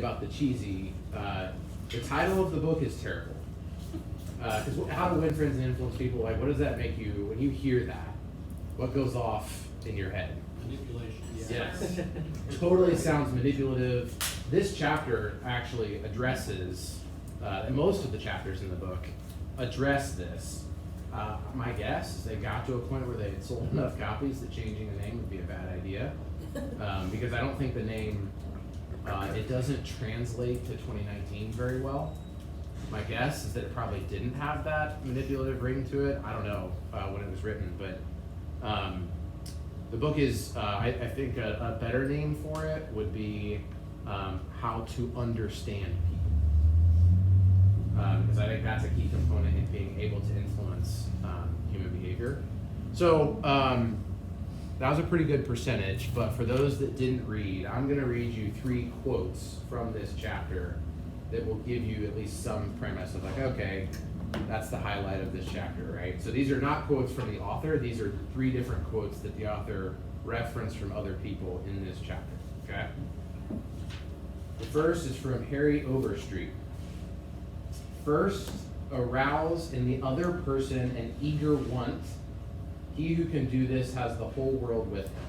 about the cheesy, the title of the book is terrible. Because how to win friends and influence people, like what does that make you, when you hear that, what goes off in your head? Manipulation. Yes. Totally sounds manipulative. This chapter actually addresses, and most of the chapters in the book address this. My guess is they got to a point where they had sold enough copies that changing the name would be a bad idea. Because I don't think the name, it doesn't translate to 2019 very well. My guess is that it probably didn't have that manipulative ring to it. I don't know when it was written, but the book is, I think a better name for it would be How to Understand People. Because I think that's a key component in being able to influence human behavior. So that was a pretty good percentage, but for those that didn't read, I'm gonna read you 3 quotes from this chapter that will give you at least some premise of like, okay, that's the highlight of this chapter, right? So these are not quotes from the author, these are 3 different quotes that the author referenced from other people in this chapter, okay? The first is from Harry Overstreet. First, arouse in the other person an eager want. He who can do this has the whole world with him.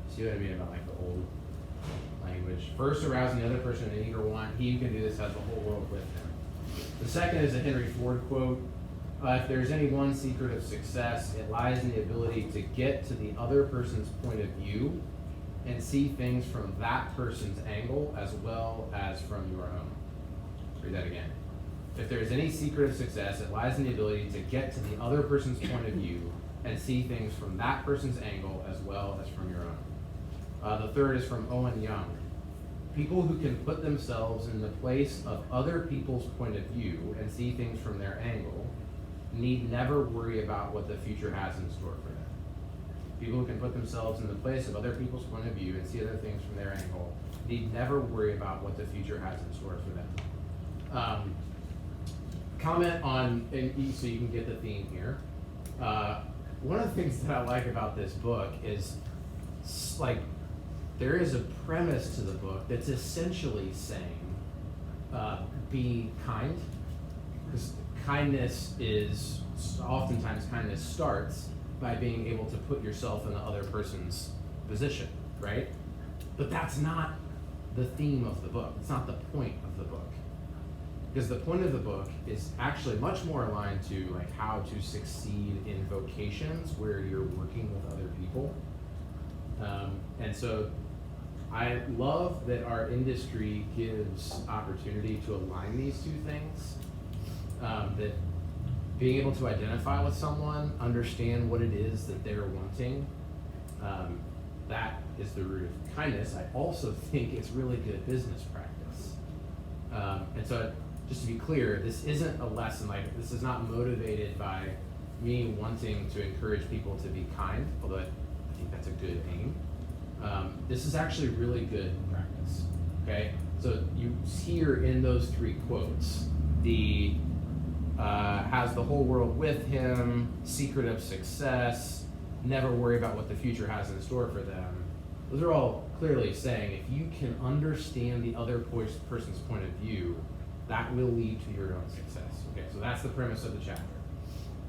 See what I mean about like the old language? First, arouse in the other person an eager want. He who can do this has the whole world with him. The second is a Henry Ford quote. If there's any one secret of success, it lies in the ability to get to the other person's point of view and see things from that person's angle as well as from your own. Read that again. If there's any secret of success, it lies in the ability to get to the other person's point of view and see things from that person's angle as well as from your own. The third is from Owen Young. People who can put themselves in the place of other people's point of view and see things from their angle need never worry about what the future has in store for them. People who can put themselves in the place of other people's point of view and see other things from their angle need never worry about what the future has in store for them. Comment on, so you can get the theme here. One of the things that I like about this book is like there is a premise to the book that's essentially saying be kind, because oftentimes kindness starts by being able to put yourself in the other person's position, right? But that's not the theme of the book. It's not the point of the book. Because the point of the book is actually much more aligned to like how to succeed in vocations where you're working with other people. And so I love that our industry gives opportunity to align these 2 things. That being able to identify with someone, understand what it is that they're wanting, that is the root of kindness. I also think it's really good business practice. And so just to be clear, this isn't a lesson, like this is not motivated by me wanting to encourage people to be kind, although I think that's a good aim. This is actually really good practice, okay? So you hear in those 3 quotes, the has the whole world with him, secret of success, never worry about what the future has in store for them. Those are all clearly saying if you can understand the other person's point of view, that will lead to your own success. Okay, so that's the premise of the chapter.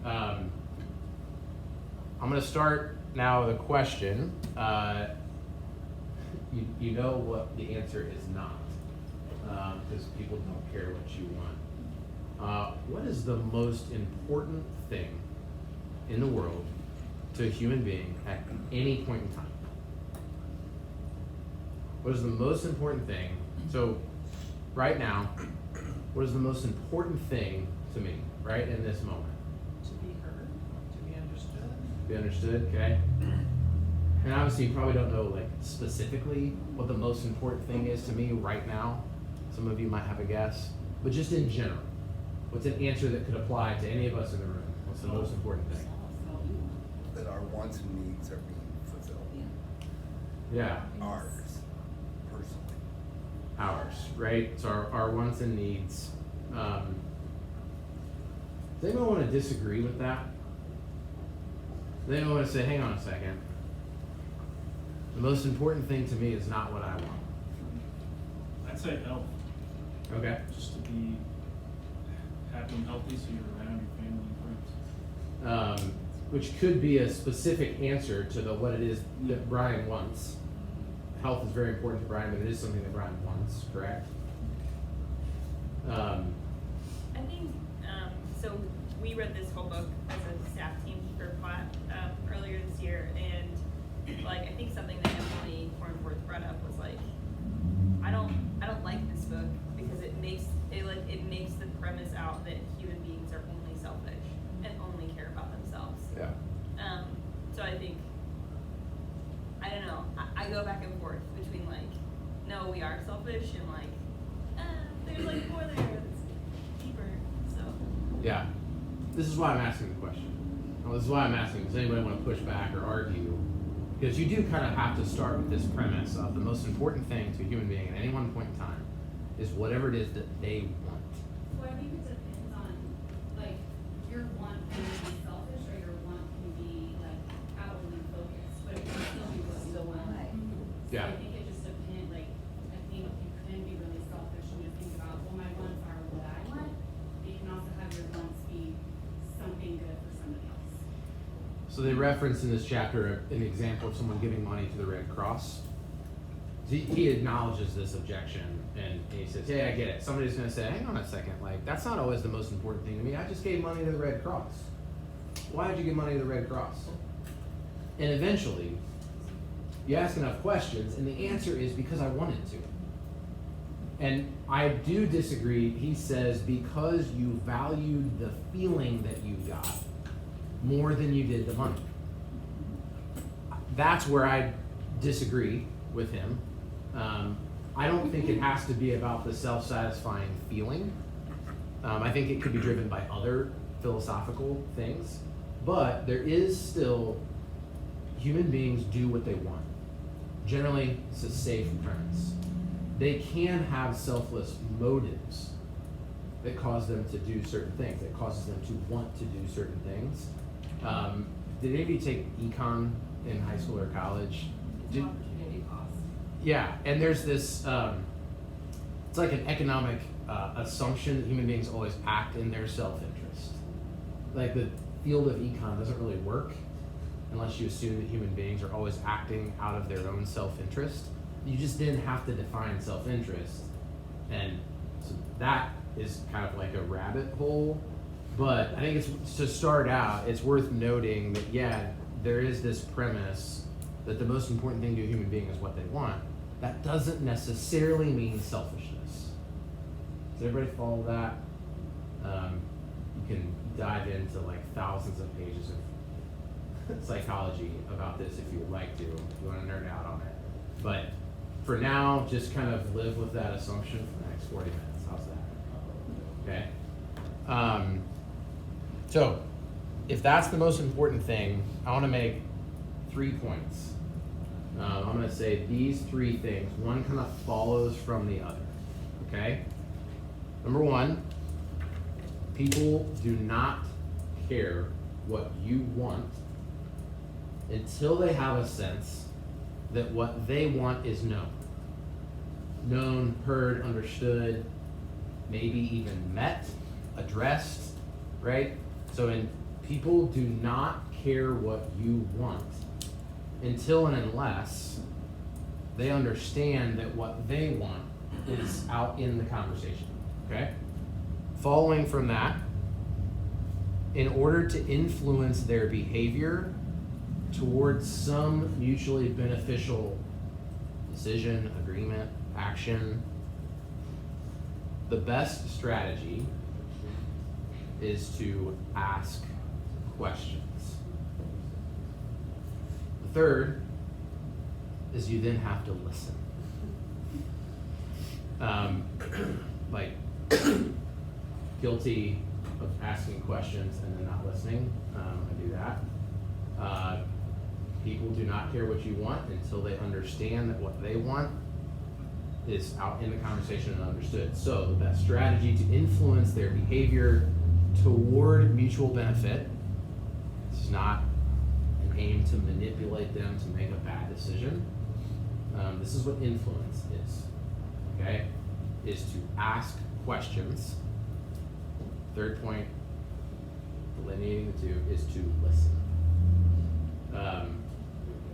I'm going to start now with a question. You know what the answer is not, because people don't care what you want. What is the most important thing in the world to a human being at any point in time? What is the most important thing? So right now, what is the most important thing to me, right in this moment? To be heard, to be understood. Be understood, okay? And obviously you probably don't know like specifically what the most important thing is to me right now. Some of you might have a guess, but just in general, what's an answer that could apply to any of us in the room? What's the most important thing? That our wants and needs are being fulfilled. Yeah. Ours, personally. Ours, right? So our wants and needs. Does anyone want to disagree with that? Does anyone want to say, hang on a second, the most important thing to me is not what I want? I'd say health, Okay. just to be happy and healthy so you're around your family and friends. Which could be a specific answer to what it is that Brian wants. Health is very important to Brian, but it is something that Brian wants, correct? I think, so we read this whole book as a staff team for Platt earlier this year, and like I think something that Emily Hornforth brought up was like, I don't like this book because it makes the premise out that human beings are only selfish and only care about themselves. Yeah. So I think, I don't know, I go back and forth between like, no, we are selfish, and like, there's like more there that's deeper, so. Yeah. This is why I'm asking the question. Well, this is why I'm asking, does anybody want to push back or argue? Because you do kind of have to start with this premise of the most important thing to a human being at any one point in time is whatever it is that they want. Well, I think it depends on, like, your want can be selfish or your want can be, like, outwardly focused, but it can still be what you want. So Yeah. I think it just depends, like, I think you can be really selfish and you think about, well, my wants are what I want, but you can also have your wants be something good for somebody else. So they reference in this chapter an example of someone giving money to the Red Cross. He acknowledges this objection and he says, hey, I get it. Somebody's going to say, hang on a second, like, that's not always the most important thing to me. I just gave money to the Red Cross. Why did you give money to the Red Cross? And eventually, you ask enough questions, and the answer is because I wanted to. And I do disagree. He says, because you valued the feeling that you got more than you did the money. That's where I disagree with him. I don't think it has to be about the self-satisfying feeling. I think it could be driven by other philosophical things, but there is still, human beings do what they want. Generally, it's a safe premise. They can have selfless motives that cause them to do certain things, that causes them to want to do certain things. Did any of you take econ in high school or college? Opportunity cost. Yeah, and there's this, it's like an economic assumption that human beings always act in their self-interest. Like the field of econ doesn't really work unless you assume that human beings are always acting out of their own self-interest. You just then have to define self-interest, and so that is kind of like a rabbit hole. But I think it's, to start out, it's worth noting that, yeah, there is this premise that the most important thing to a human being is what they want. That doesn't necessarily mean selfishness. Does everybody follow that? You can dive into like thousands of pages of psychology about this if you would like to, if you want to nerd out on it. But for now, just kind of live with that assumption for the next 40 minutes. How's that? Okay? So, if that's the most important thing, I want to make 3 points. I'm going to say these 3 things. One kind of follows from the other. Okay? Number 1, people do not care what you want until they have a sense that what they want is known. Known, heard, understood, maybe even met, addressed, right? So people do not care what you want until and unless they understand that what they want is out in the conversation, okay? Following from that, in order to influence their behavior towards some mutually beneficial decision, agreement, action, the best strategy is to ask questions. The third is you then have to listen. Like, guilty of asking questions and then not listening. I do that. People do not care what you want until they understand that what they want is out in the conversation and understood. So the best strategy to influence their behavior toward mutual benefit, this is not an aim to manipulate them to make a bad decision. This is what influence is, okay? is to ask questions. Third point, delineating the two, is to listen.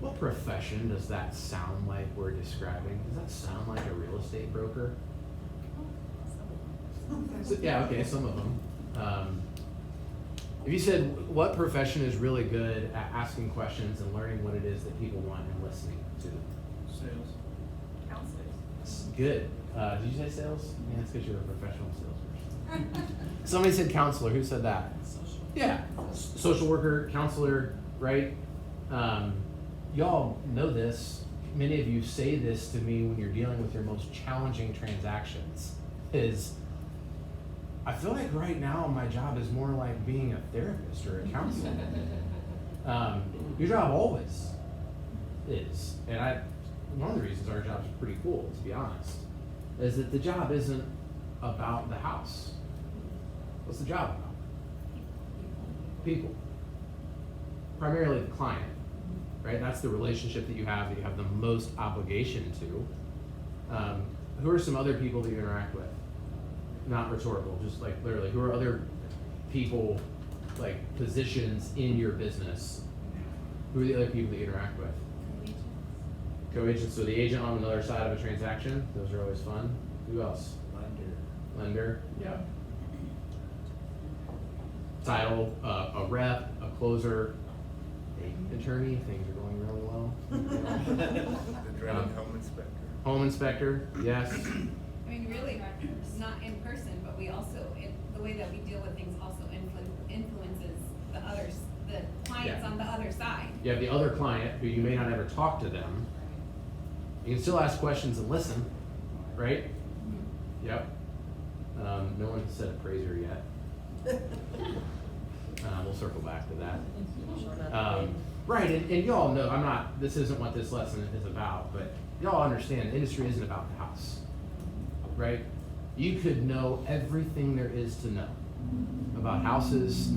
What profession does that sound like we're describing? Does that sound like a real estate broker? So, yeah, okay, some of them. If you said, what profession is really good at asking questions and learning what it is that people want and listening to? Sales. Counselors. Good. Did you say sales? Yeah, that's because you're a professional salesperson. Somebody said counselor. Who said that? Yeah. Social worker, counselor, right? Y'all know this. Many of you say this to me when you're dealing with your most challenging transactions. I feel like right now my job is more like being a therapist or a counselor. Your job always is. And one of the reasons our job is pretty cool, to be honest, is that the job isn't about the house. What's the job about? People. Primarily the client, right? That's the relationship that you have the most obligation to. Who are some other people that you interact with? Not rhetorical, just like literally, who are other people, like positions in your business? Who are the other people that you interact with? Co-agents, so the agent on the other side of a transaction, those are always fun. Who else? Lender, yeah. Title, a rep, a closer, attorney, things are going really well. The dreaded home inspector. Home inspector, yes. I mean, really, not in person, but we also, the way that we deal with things also influences the others, the clients Yeah. on the other side. You have the other client who you may not ever talk to them. You can still ask questions and listen, right? Yep. No one has said appraiser yet. We'll circle back to that. Right, and y'all know, this isn't what this lesson is about, but y'all understand the industry isn't about the house, right? You could know everything there is to know about houses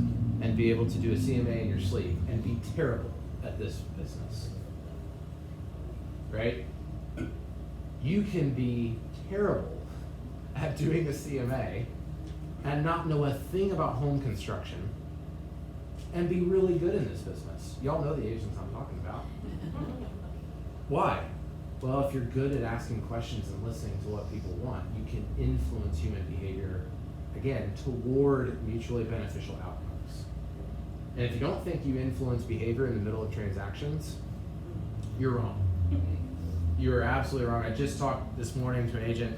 and be able to do a CMA in your sleep and be terrible at this business, right? You can be terrible at doing a CMA and not know a thing about home construction and be really good in this business. Y'all know the agents I'm talking about. Why? Well, if you're good at asking questions and listening to what people want, you can influence human behavior, again, toward mutually beneficial outcomes. And if you don't think you influence behavior in the middle of transactions, you're wrong. You are absolutely wrong. I just talked this morning to an agent.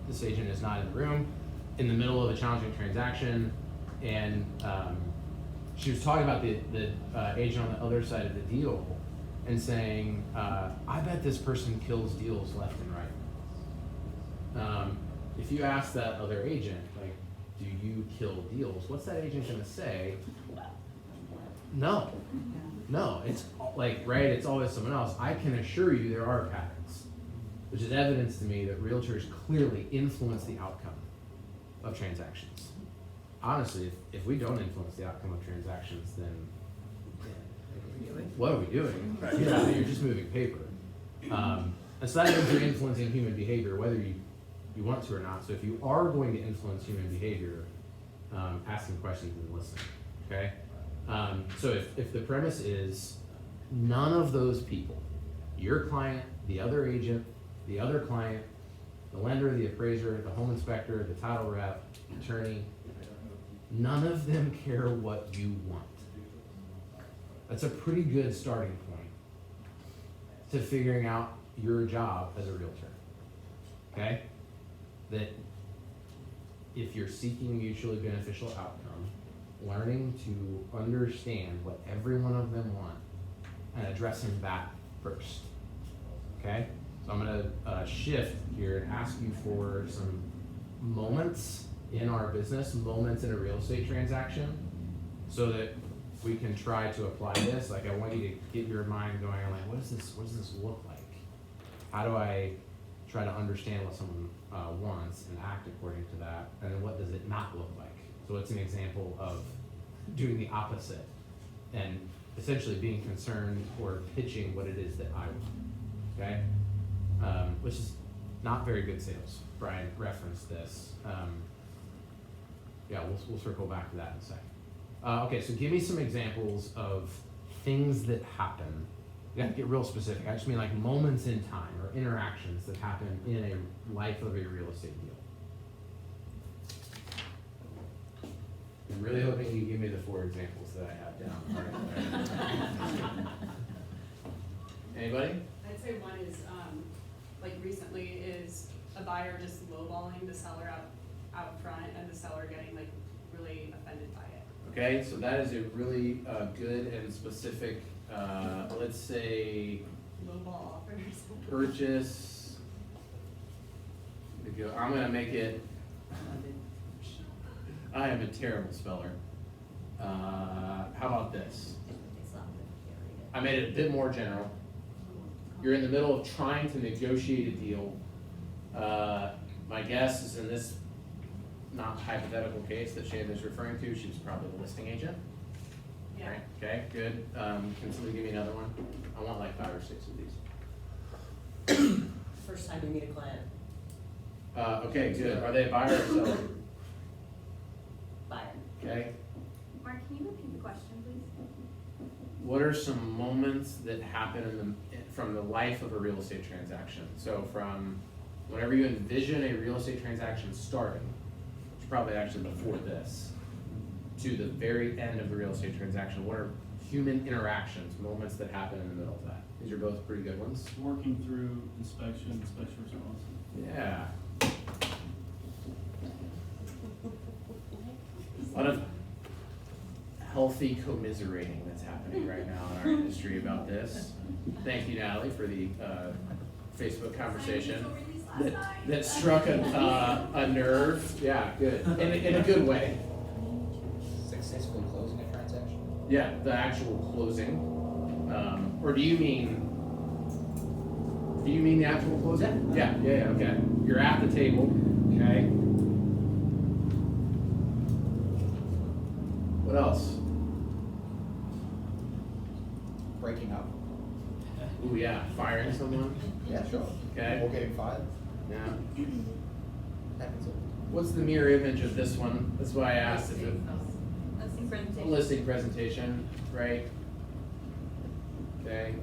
This agent is not in the room, in the middle of a challenging transaction, and she was talking about the agent on the other side of the deal and saying, I bet this person kills deals left and right. If you ask that other agent, like, do you kill deals? What's that agent gonna say? No, it's like, right, it's always someone else. I can assure you there are patterns, which is evidence to me that realtors clearly influence the outcome of transactions. Honestly, if we don't influence the outcome of transactions, then what are we doing? Yeah, you're just moving paper. And so that means you're influencing human behavior, whether you want to or not. So if you are going to influence human behavior, asking questions and listening, okay? So if the premise is none of those people, your client, the other agent, the other client, the lender, the appraiser, the home inspector, the title rep, attorney, none of them care what you want. That's a pretty good starting point to figuring out your job as a realtor, okay? That if you're seeking mutually beneficial outcome, learning to understand what every one of them want and addressing that first, okay? So I'm gonna shift here and ask you for some moments in our business, moments in a real estate transaction, so that we can try to apply this. Like, I want you to get your mind going on, like, what does this look like? How do I try to understand what someone wants and act according to that? And then what does it not look like? So it's an example of doing the opposite and essentially being concerned or pitching what it is that I want, okay? Which is not very good sales. Brian referenced this. Yeah, we'll circle back to that in a second. Okay, so give me some examples of things that happen. You have to get real specific. I just mean like moments in time or interactions that happen in a life of a real estate deal. I'm really hoping you give me the 4 examples that I have down. All right. Anybody? I'd say one is, like recently is a buyer just lowballing the seller out front and the seller getting like really offended by it. Okay, so that is a really good and specific, let's say, Lowball offers. purchase. I'm gonna make it, I am a terrible speller. How about this? I made it a bit more general. You're in the middle of trying to negotiate a deal. My guess is in this not hypothetical case that Shane is referring to, she was probably the listing agent. Yeah. Right, okay, good. Can somebody give me another one? I want like 5 or 6 of these. First time you meet a client, Okay, good. Are they a buyer or seller? buyer. Okay. Mark, can you repeat the question, please? What are some moments that happen from the life of a real estate transaction? So from whenever you envision a real estate transaction starting, which is probably actually before this, to the very end of the real estate transaction, what are human interactions, moments that happen in the middle of that? These are both pretty good ones. Working through inspection response. Yeah. A lot of healthy commiserating that's happening right now in our industry about this. Thank you, Natalie, for the Facebook conversation that struck a nerve. Yeah, good. In a good way. Successfully closing a transaction? Yeah, the actual closing. Or do you mean the actual closing? Yeah, okay. You're at the table, okay? What else? Breaking up? Ooh, yeah, firing someone, Yeah, sure. okay? Or getting fired? Yeah. Happens all. What's the mirror image of this one? That's why I asked if it, Listing presentation. listing presentation, right? Okay,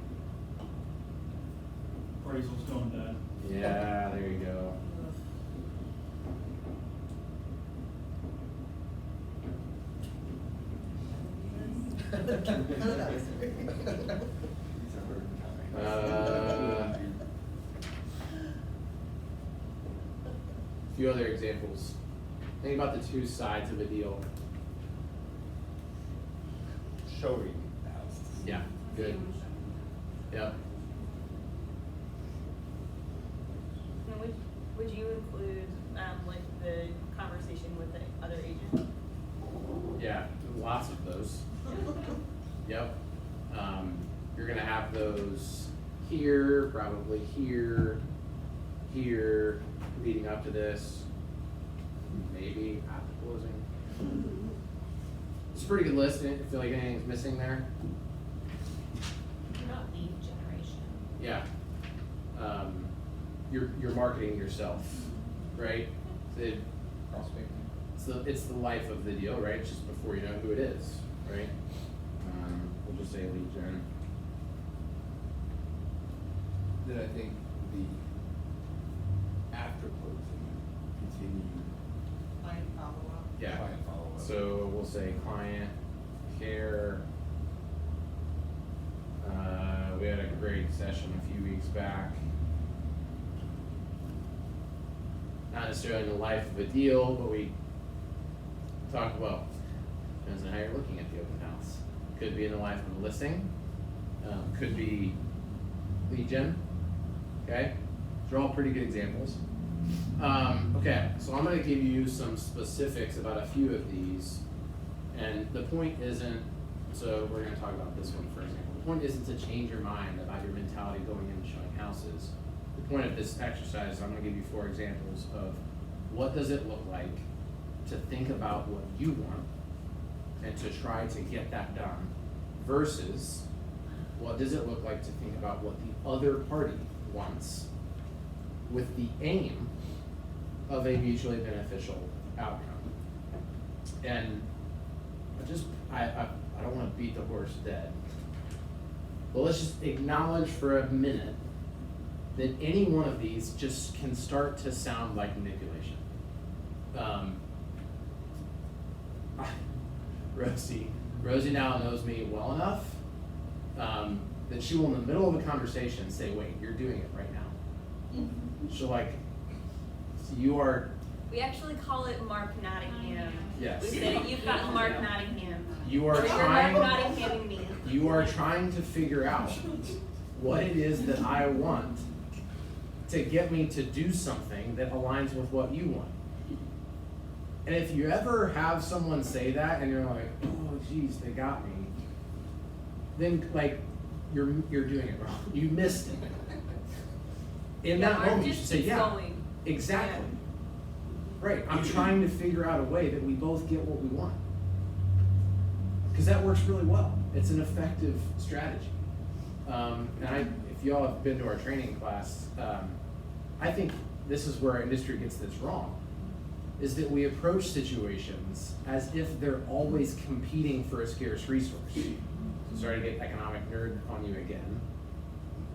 Appraisal's going bad. yeah, there you go. A few other examples. Think about the 2 sides of a deal. Showing the house. Yeah, good. Yep. And would you include, like the conversation with the other agent? Yeah, lots of those. Yep. You're gonna have those here, probably here, here, leading up to this, maybe at the closing. It's a pretty good list. I feel like anything's missing there. Not lead generation. Yeah. You're marketing yourself, right? Prospecting. It's the life of the deal, right? Just before you know who it is, right? We'll just say lead gen. Then I think the after closing, continue Client follow-up. Yeah. client follow-up. So we'll say client care. We had a great session a few weeks back. Not necessarily in the life of a deal, but we talked about, depends on how you're looking at the open house. Could be in the life of a listing, could be lead gen, okay? These are all pretty good examples. Okay, so I'm gonna give you some specifics about a few of these. And the point isn't, so we're gonna talk about this one for example. The point isn't to change your mind about your mentality going in and showing houses. The point of this exercise, I'm gonna give you 4 examples of what does it look like to think about what you want and to try to get that done versus what does it look like to think about what the other party wants with the aim of a mutually beneficial outcome. And I don't want to beat the horse dead, but let's just acknowledge for a minute that any one of these just can start to sound like manipulation. Rosie now knows me well enough that she will, in the middle of a conversation, say, "Wait, you're doing it right now." She'll like, "You are." We actually call it Mark Nottingham. Yes. We say, "You've got Mark Nottingham." You are Or you're trying. Mark Nottinghaming me. You are trying to figure out what it is that I want to get me to do something that aligns with what you want. And if you ever have someone say that and you're like, "Oh geez, they got me," then like you're doing it wrong. You missed it. In Yeah, that Mark moment you just should say, keeps "Yeah, going." exactly." Yeah. Right. I'm trying to figure out a way that we both get what we want. Because that works really well. It's an effective strategy. If y'all have been to our training class, I think this is where our industry gets this wrong, is that we approach situations as if they're always competing for a scarce resource. So sorry to get economic nerd on you again.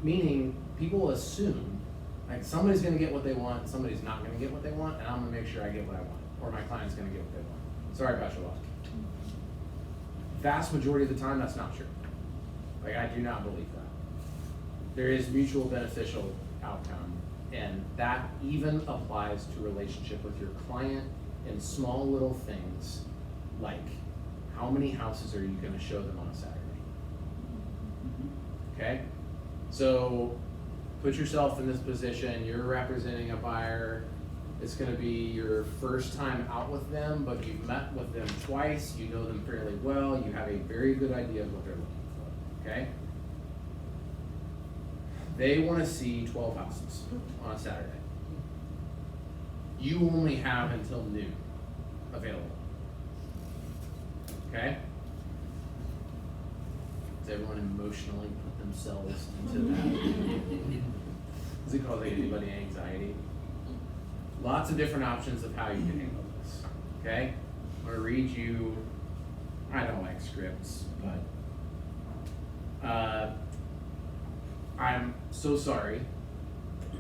Meaning, people assume, like somebody's gonna get what they want, somebody's not gonna get what they want, and I'm gonna make sure I get what I want, or my client's gonna get what they want. Sorry about your luck. Vast majority of the time, that's not true. Like, I do not believe that. There is mutual beneficial outcome, and that even applies to relationship with your client in small little things, like how many houses are you gonna show them on a Saturday? Okay? So, put yourself in this position, you're representing a buyer, it's gonna be your first time out with them, but you've met with them twice, you know them fairly well, you have a very good idea of what they're looking for, okay? They wanna see 12 houses on a Saturday. You only have until noon available. Okay? Does everyone emotionally put themselves into that? Is it causing anybody anxiety? Lots of different options of how you can handle this. Okay? I'm gonna read you, I don't like scripts, but I'm so sorry.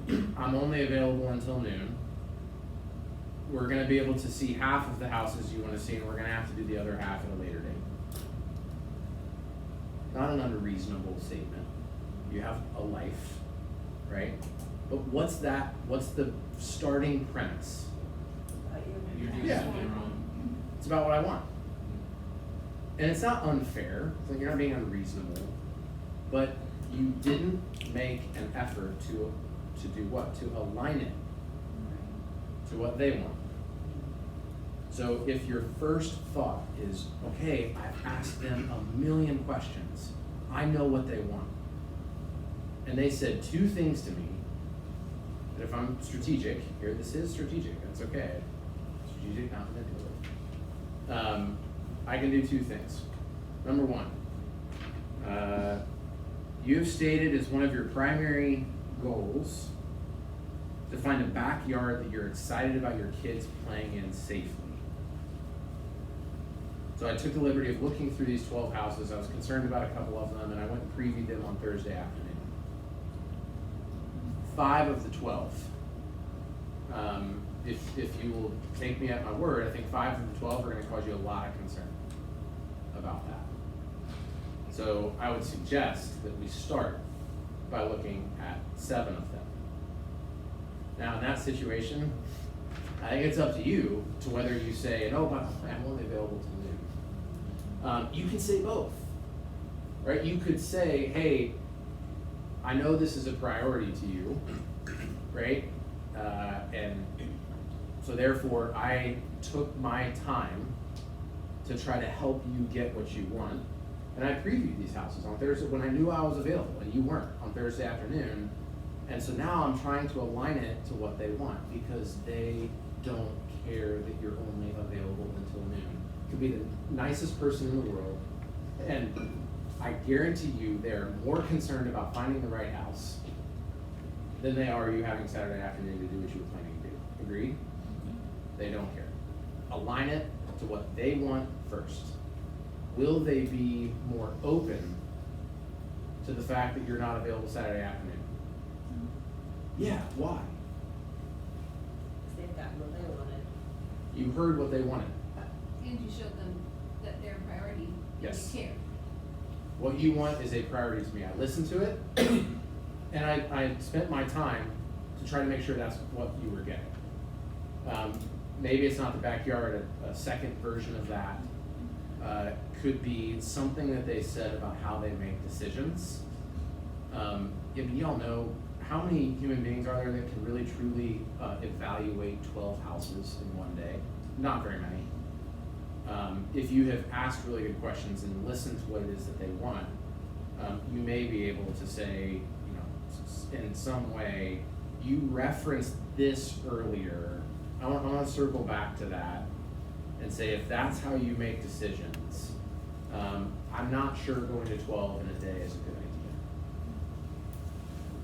I'm only available until noon. We're gonna be able to see half of the houses you wanna see, and we're gonna have to do the other half at a later date. Not an unreasonable statement. You have a life, right? But what's the starting premise? You're doing Yeah. something wrong. It's about what I want. And it's not unfair, it's like you're not being unreasonable, but you didn't make an effort to do what? To align it to what they want. So if your first thought is, okay, I've asked them a million questions, I know what they want. And they said two things to me, and if I'm strategic, here this is strategic, that's okay. Strategic, not manipulative. I can do two things. Number one, you've stated as one of your primary goals to find a backyard that you're excited about your kids playing in safely. So I took the liberty of looking through these 12 houses. I was concerned about a couple of them, and I went and previewed them on Thursday afternoon. 5 of the 12. If you will take me at my word, I think 5 of the 12 are going to cause you a lot of concern about that. So I would suggest that we start by looking at 7 of them. Now in that situation, I think it's up to you to whether you say, "No, by the way, I'm only available till noon." You can say both, right? You could say, "Hey, I know this is a priority to you, right? And so therefore I took my time to try to help you get what you want. And I previewed these houses on Thursday when I knew I was available and you weren't on Thursday afternoon. And so now I'm trying to align it to what they want because they don't care that you're only available until noon." Could be the nicest person in the world, and I guarantee you they're more concerned about finding the right house than they are you having Saturday afternoon to do what you were planning to do. Agreed? They don't care. Align it to what they want first. Will they be more open to the fact that you're not available Saturday afternoon? Yeah, why? They've gotten what they wanted. You heard what they wanted. And you showed them that they're a priority, and Yes. you care. What you want is a priority to me. I listened to it, and I spent my time to try to make sure that's what you were getting. Maybe it's not the backyard, a second version of that could be something that they said about how they make decisions. I mean, y'all know, how many human beings are there that can really truly evaluate 12 houses in one day? Not very many. If you have asked really good questions and listened to what it is that they want, you may be able to say, in some way, you referenced this earlier. I want to circle back to that and say, if that's how you make decisions, I'm not sure going to 12 in a day is a good idea.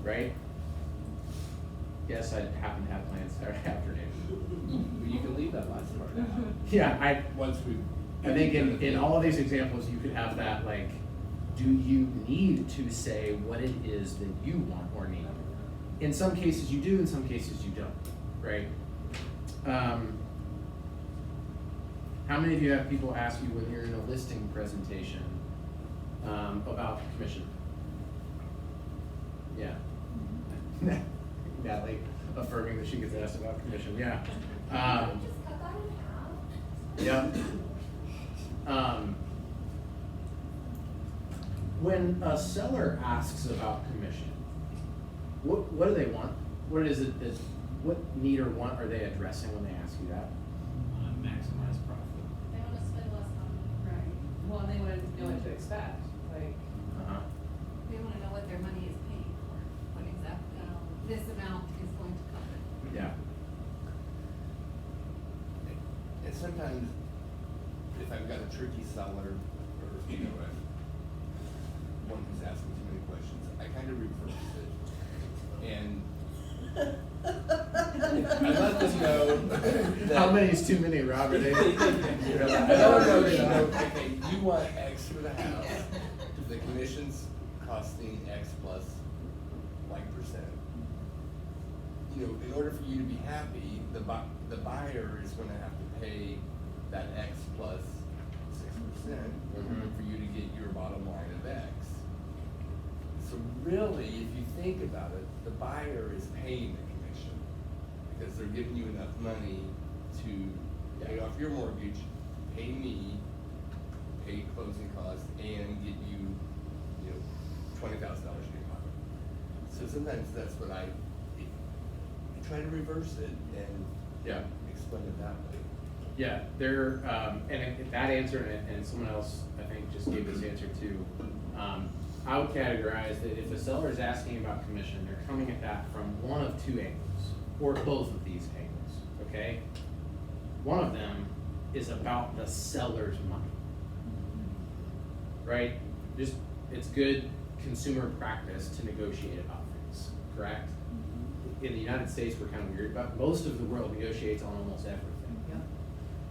Right? Yes, I happen to have plans Saturday afternoon. You can leave that last part out. Yeah, Once we. I think in all of these examples, you could have that, like, do you need to say what it is that you want or need? In some cases you do, in some cases you don't, right? How many of you have people ask you when you're in a listing presentation about commission? Yeah. Natalie affirming that she gets asked about commission, yeah. Just cut that in half. Yep. When a seller asks about commission, what do they want? What is it that, what need or want are they addressing when they ask you that? Maximize profit. They wanna spend less money. Right. Well, and they wanna know what to expect, like, Uh-huh. They wanna know what their money is paying for, what exactly this amount is going to cover. Yeah. And sometimes, if I've got a tricky seller, or, one who's asking too many questions, I kind of reverse it. And I let them know that. How many is too many, Robert? I let them know, okay, you want X for the house, the commission's costing X plus %. In order for you to be happy, the buyer is gonna have to pay that X plus 6% for you to get your bottom line of X. So really, if you think about it, the buyer is paying the commission because they're giving you enough money to pay off your mortgage, pay me, pay closing costs, and get you, $20,000 in your pocket. So sometimes that's what I try to reverse it and Yeah. explain it that way. Yeah, there, and that answer, and someone else, I think, just gave this answer too. I would categorize that if a seller is asking about commission, they're coming at that from one of two angles, or both of these angles, okay? One of them is about the seller's money, right? It's good consumer practice to negotiate about things, correct? In the United States, we're kind of weird, but most of the world negotiates on almost everything.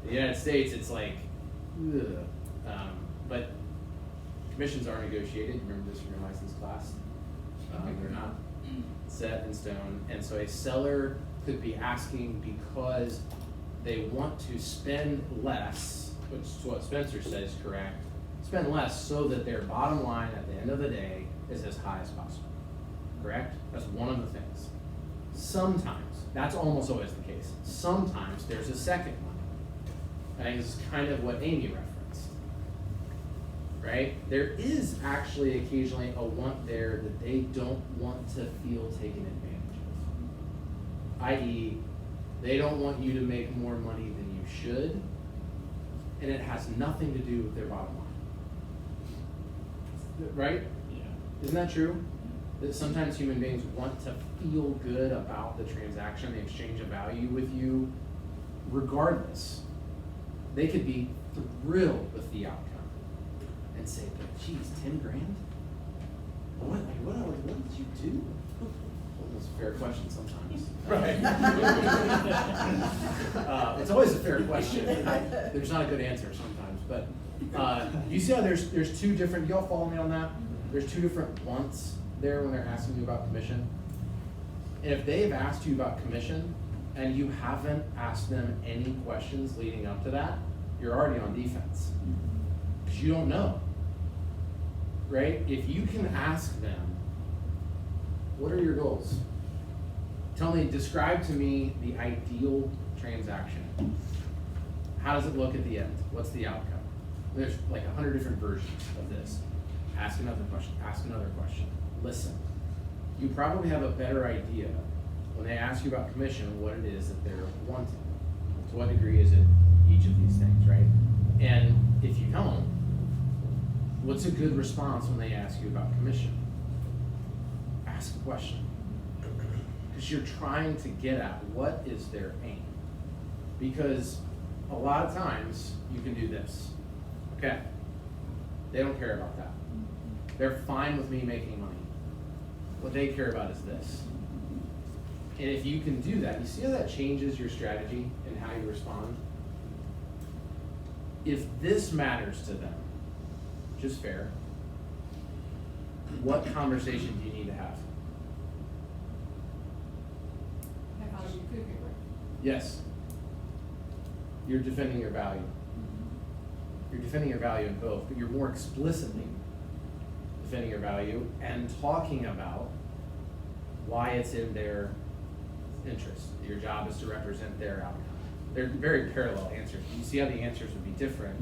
In the United States, it's like, ugh. But commissions are negotiated. Remember this from your license class? They're not set in stone. And so a seller could be asking because they want to spend less, which is what Spencer says, correct? Spend less so that their bottom line at the end of the day is as high as possible, correct? That's one of the things. Sometimes, that's almost always the case, sometimes there's a second one. I think this is kind of what Amy referenced, right? There is actually occasionally a want there that they don't want to feel taken advantage of. I.e., they don't want you to make more money than you should, and it has nothing to do with their bottom line. Right? Yeah. Isn't that true? That sometimes human beings want to feel good about the transaction, the exchange of value with you, regardless. They could be thrilled with the outcome and say, but geez, 10 grand? What did you do? It's a fair question sometimes. Right. It's always a fair question. There's not a good answer sometimes, but you see how there's two different. Y'all follow me on that? There's two different wants there when they're asking you about commission. And if they've asked you about commission and you haven't asked them any questions leading up to that, you're already on defense because you don't know, right? If you can ask them, what are your goals? Describe to me the ideal transaction. How does it look at the end? What's the outcome? There's like 100 different versions of this. Ask another question, ask another question. Listen. You probably have a better idea when they ask you about commission, what it is that they're wanting. To what degree is it each of these things, right? And if you don't, what's a good response when they ask you about commission? Ask a question. Because you're trying to get at what is their aim. Because a lot of times you can do this. Okay. They don't care about that. They're fine with me making money. What they care about is this. And if you can do that, you see how that changes your strategy and how you respond? If this matters to them, which is fair, what conversation do you need to have? Yes. You're defending your value. You're defending your value in both, but you're more explicitly defending your value and talking about why it's in their interest. Your job is to represent their outcome. They're very parallel answers. You see how the answers would be different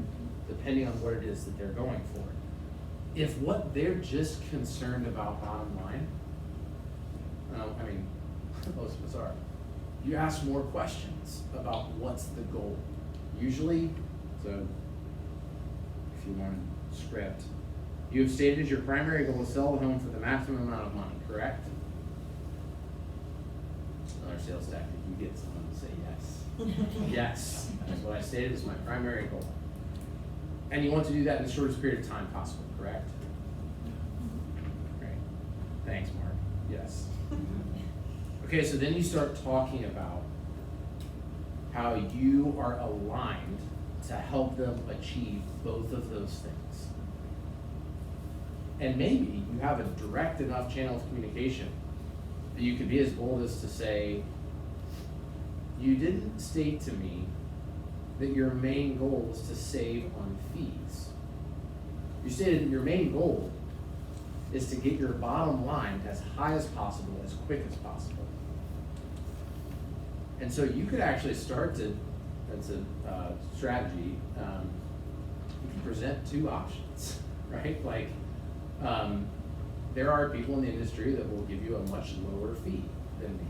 depending on what it is that they're going for. If what they're just concerned about bottom line, most of us are, you ask more questions about what's the goal. Usually, so if you want a script, you have stated your primary goal is to sell the home for the maximum amount of money, correct? Another sales tactic, you get someone to say yes. Yes, that's what I stated is my primary goal. And you want to do that in the shortest period of time possible, correct? Great. Thanks, Mark. Yes. Okay, so then you start talking about how you are aligned to help them achieve both of those things. And maybe you have a direct enough channel of communication that you could be as bold as to say, you didn't state to me that your main goal is to save on fees. You stated that your main goal is to get your bottom line as high as possible, as quick as possible. And so you could actually start to, that's a strategy, you can present two options, right? Like, there are people in the industry that will give you a much lower fee than me.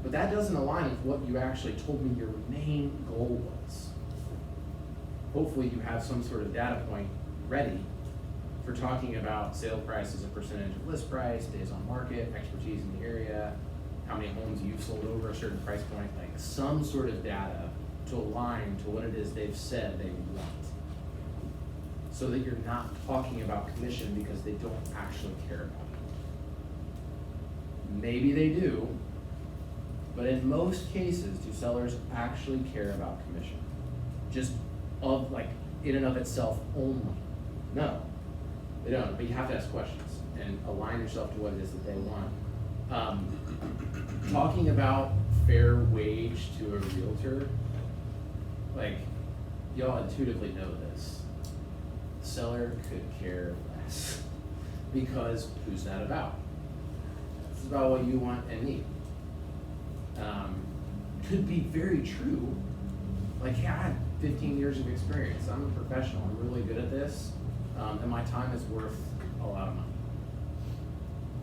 But that doesn't align with what you actually told me your main goal was. Hopefully you have some sort of data point ready for talking about sale price as a percentage of list price, days on market, expertise in the area, how many homes you've sold over a certain price point, like some sort of data to align to what it is they've said they want. So that you're not talking about commission because they don't actually care about it. Maybe they do, but in most cases, do sellers actually care about commission? Just of like in and of itself only? No, they don't, but you have to ask questions and align yourself to what it is that they want. Talking about fair wage to a realtor, like y'all intuitively know this. The seller could care less because who's that about? It's about what you want and need. Could be very true. Like, yeah, I have 15 years of experience. I'm a professional. I'm really good at this, and my time is worth a lot of money.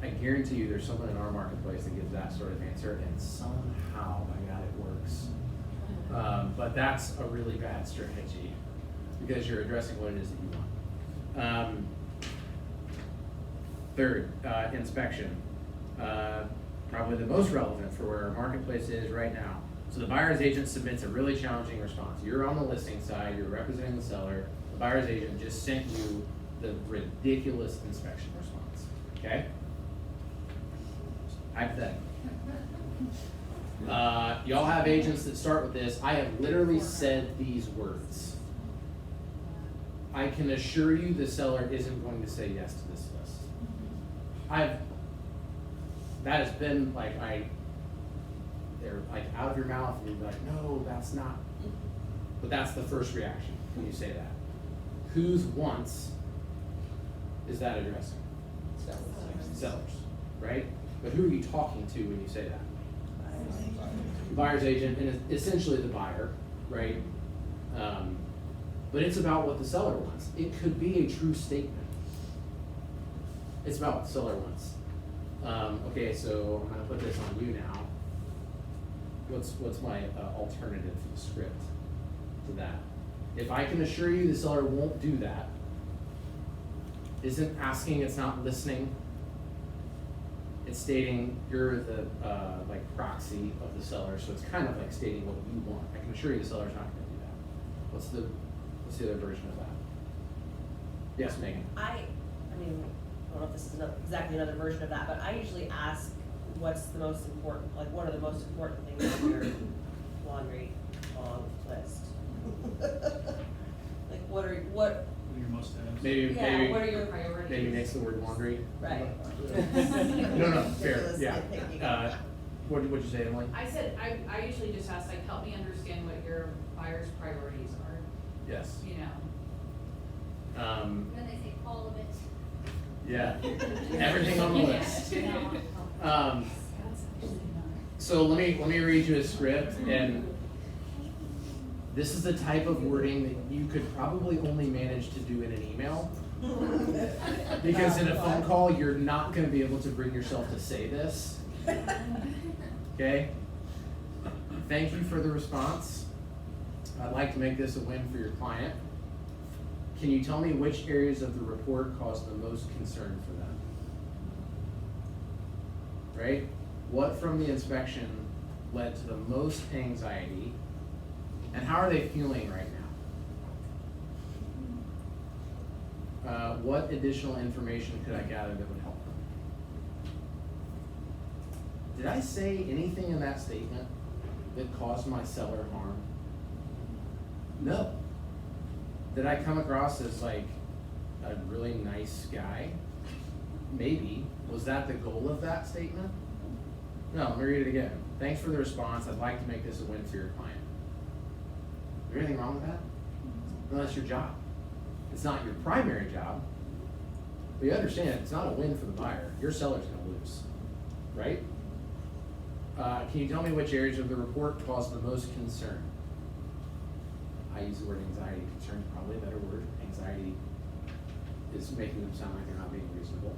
I guarantee you there's someone in our marketplace that gives that sort of answer, and somehow, my God, it works. But that's a really bad strategy because you're addressing what it is that you want. Third, inspection. Probably the most relevant for where our marketplace is right now. So the buyer's agent submits a really challenging response. You're on the listing side, you're representing the seller. The buyer's agent just sent you the ridiculous inspection response, okay? Hypothetically. Y'all have agents that start with this. I have literally said these words. I can assure you the seller isn't going to say yes to this list. That has been like, they're like out of your mouth and you're like, no, that's not. But that's the first reaction when you say that. Whose wants is that addressing? Sellers, right? But who are you talking to when you say that? Buyer's agent, and it's essentially the buyer, right? But it's about what the seller wants. It could be a true statement. It's about what the seller wants. Okay, so I'm gonna put this on you now. What's my alternative script to that? If I can assure you the seller won't do that, isn't asking, it's not listening. It's stating you're the like proxy of the seller, so it's kind of like stating what you want. I can assure you the seller's not gonna do that. What's the other version of that? Yes, Megan? I mean, I don't know if this is exactly another version of that, but I usually ask what's the most important, like what are the most important things on your laundry long list? Like what are What are your must-haves? Maybe what are your priorities? maybe makes the word laundry. Right. No, fair, yeah. Thinking. What'd you say, Emily? I said, I usually just ask, like, help me understand what your buyer's priorities are, Yes. you know? Then they say all of it. Yeah, everything on the list. So let me read you a script, and this is the type of wording that you could probably only manage to do in an email. Because in a phone call, you're not gonna be able to bring yourself to say this. Okay? Thank you for the response. I'd like to make this a win for your client. Can you tell me which areas of the report caused the most concern for them? Right? What from the inspection led to the most anxiety? And how are they feeling right now? What additional information could I gather that would help them? Did I say anything in that statement that caused my seller harm? No. Did I come across as like a really nice guy? Maybe. Was that the goal of that statement? No, let me read it again. Thanks for the response. I'd like to make this a win for your client. Is there anything wrong with that? No, that's your job. It's not your primary job. But you understand, it's not a win for the buyer. Your seller's gonna lose, right? Can you tell me which areas of the report caused the most concern? I use the word anxiety. Concern is probably a better word. Anxiety is making them sound like they're not being reasonable.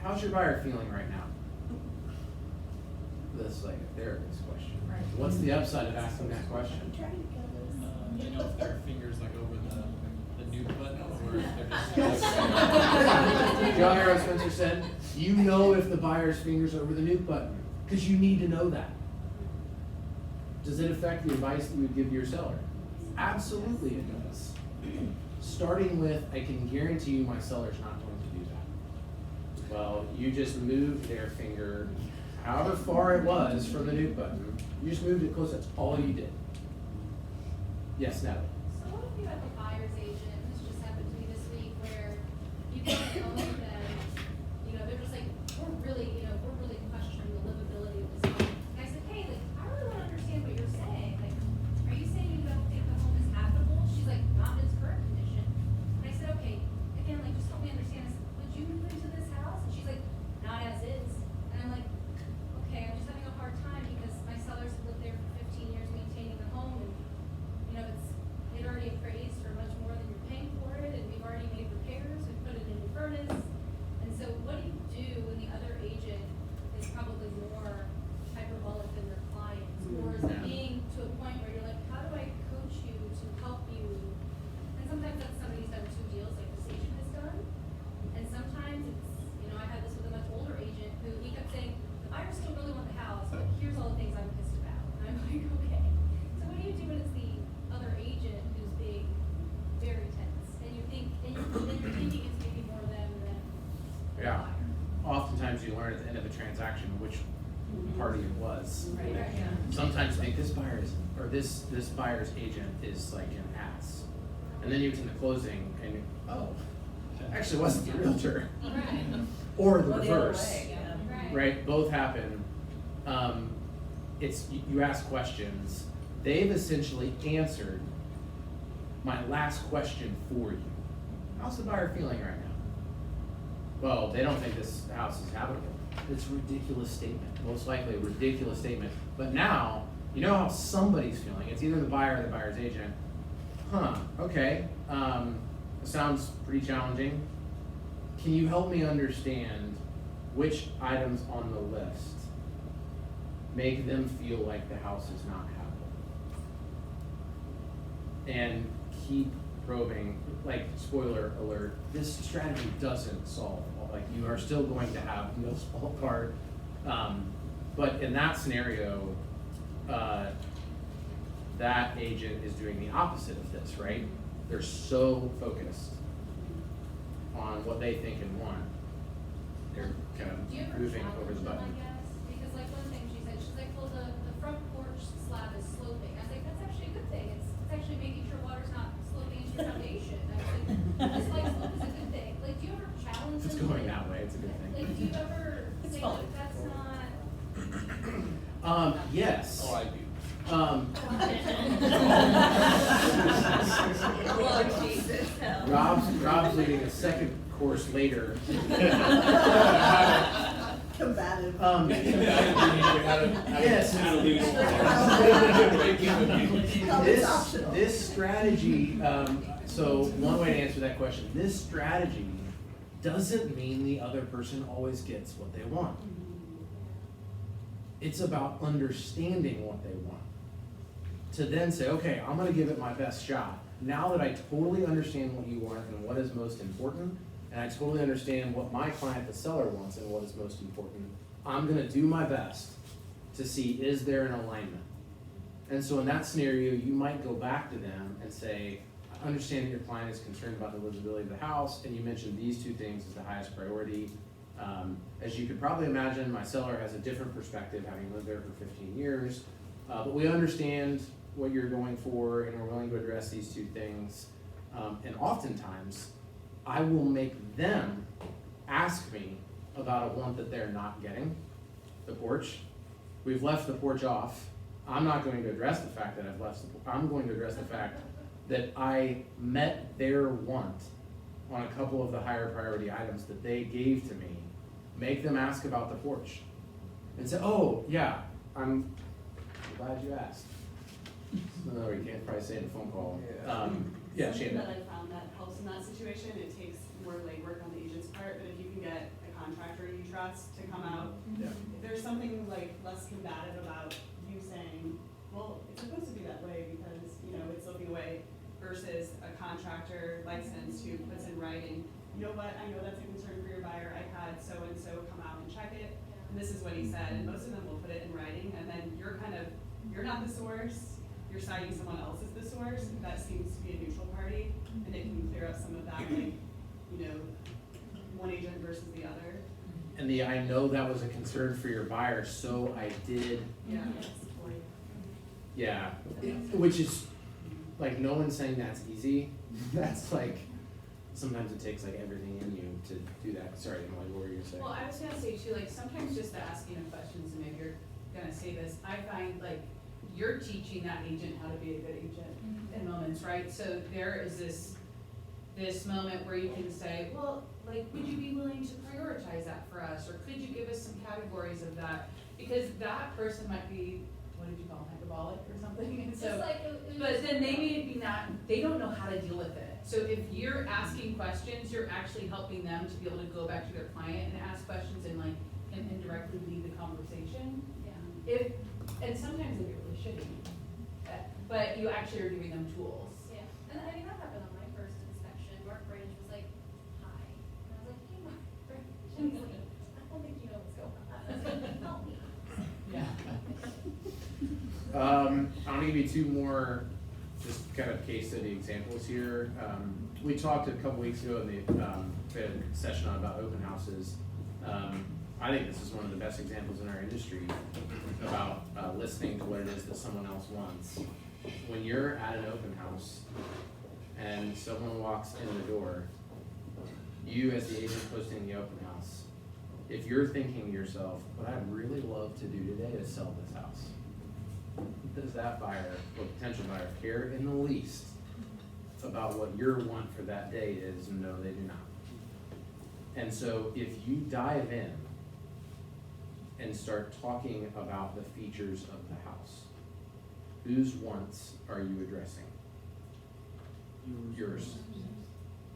How's your buyer feeling right now? This is like a therapist question. Right. What's the upside of asking that question? You know if their fingers like over the new button or if they're just. Do y'all hear what Spencer said? You know if the buyer's fingers are over the nuke button, because you need to know that. Does it affect the advice that you would give your seller? Absolutely it does. Starting with, I can guarantee you my seller's not going to do that. Well, you just moved their finger, however far it was from the nuke button, you just moved it close, that's all you did. Yes, Natalie? So what if you have a buyer's agent, this just happened to me this week, where you get on the phone with them, you know, they're just like, we're really questioning the livability of this home. And I said, hey, like, I really wanna understand what you're saying, like, are you saying you don't think the home is habitable? She's like, not in its current condition. And I said, okay, again, like, just help me understand, I said, would you move into this house? And she's like, not as is. And I'm like, okay, I'm just having a hard time because my sellers have lived there for 15 years maintaining the home, and you know, it already appraised for much more than you're paying for it, and we've already made repairs, we put in a new furnace. And so what do you do when the other agent party it was. Right. Sometimes think this buyer's agent is like an ass. And then you get to the closing and, oh, actually it wasn't the realtor. Right. Or the Or the other reverse. way, yeah. Right. Right, both happen. You ask questions. They've essentially answered my last question for you. How's the buyer feeling right now? Well, they don't think this house is habitable. It's a ridiculous statement, most likely a ridiculous statement. But now, you know how somebody's feeling. It's either the buyer or the buyer's agent. Huh, okay, sounds pretty challenging. Can you help me understand which items on the list make them feel like the house is not habitable? And keep probing, like, spoiler alert, this strategy doesn't solve, like, you are still going to have no small part. But in that scenario, that agent is doing the opposite of this, right? They're so focused on what they think and want. They're kind Do you of ever moving challenge over the them, button. I guess? Because like one thing she said, she's like, well, the front porch slab is sloping. I was like, that's actually a good thing. It's actually making sure water's not sloping into your foundation. I was like, this like slope is a good thing. Like, do you ever challenge If it's them? going that way, it's a good thing. Like, do you ever It's say fine. like, that's not? Yes. Oh, I do. Lord Jesus, help. Rob's leading a second course later. Combative. Yes. Yes. This strategy, so one way to answer that question, this strategy doesn't mean the other person always gets what they want. It's about understanding what they want. To then say, okay, I'm gonna give it my best shot. Now that I totally understand what you want and what is most important, and I totally understand what my client, the seller, wants and what is most important, I'm gonna do my best to see, is there an alignment? And so in that scenario, you might go back to them and say, I understand that your client is concerned about the livability of the house, and you mentioned these two things as the highest priority. As you could probably imagine, my seller has a different perspective, having lived there for 15 years. But we understand what you're going for, and we're willing to address these two things. And oftentimes, I will make them ask me about a want that they're not getting, the porch. We've left the porch off. I'm not going to address the fact that I've left I'm going to address the fact that I met their want on a couple of the higher priority items that they gave to me. Make them ask about the porch. And say, oh, yeah, I'm glad you asked. No, you can't probably say it in a phone call. Yeah, Something Shannon. that I found that helps in that situation, it takes more legwork on the agent's part, but if you can get a contractor you trust to come out, Yeah. if there's something like less combative about you saying, well, it's supposed to be that way because, you know, it's looking away, versus a contractor licensed who puts in writing, you know what, I know that's a concern for your buyer, I had so-and-so come out and check it, and this is what he said, and most of them will put it in writing, and then you're not the source, you're citing someone else as the source, that seems to be a neutral party, and it can clear up some of that, like, you know, one agent versus the other. And I know that was a concern for your buyer, so I did, Yeah. yeah. Which is, like, no one's saying that's easy. That's like, sometimes it takes like everything in you to do that. Sorry, Emily, what were you gonna say? Well, I was gonna say too, like, sometimes just the asking of questions, and maybe you're gonna say this, I find like, you're teaching that agent how to be a good agent in moments, right? So there is this moment where you can say, well, like, would you be willing to prioritize that for us? Or could you give us some categories of that? Because that person might be, what did you call them, hyperbolic or something? And so, Just like, it was but just then like- they may be not, they don't know how to deal with it. So if you're asking questions, you're actually helping them to be able to go back to their client and ask questions and like, and indirectly lead the conversation. Yeah. And sometimes they get really shitty, but you actually are giving them tools. Yeah, and I mean, that happened on my first inspection. Mark Branch was like, hi. And I was like, hey, Mark Branch. And he's like, I don't think you know what's going on. I was like, help me. Yeah. I'm gonna give you two more just kind of case study examples here. We talked a couple weeks ago in the we had a session on about open houses. I think this is one of the best examples in our industry about listening to what it is that someone else wants. When you're at an open house and someone walks in the door, you as the agent hosting the open house, if you're thinking to yourself, what I'd really love to do today is sell this house, does that buyer or potential buyer care in the least about what your want for that day is? No, they do not. And so if you dive in and start talking about the features of the house, whose wants are you addressing? Yours.